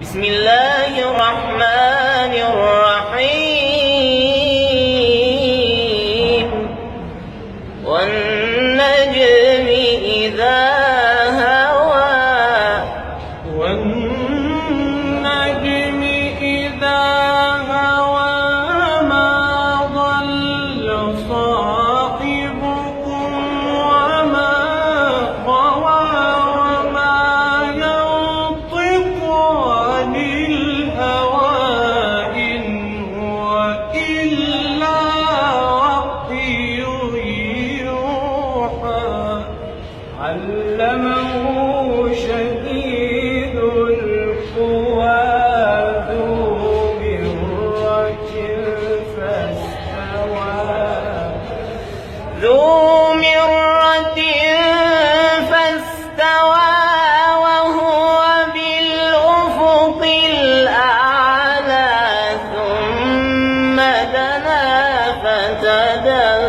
بسم الله الرحمن الرحيم والنجم إذا هوى والنجم إذا هوى ما ضل صاحبكم وما غوى وما ينطق عن الهوى إن هو إلا وحي يوحى علمه شديد القوى ذو مرة فاستوى وهو بالأفق الأعلى ثم دنا فتدلى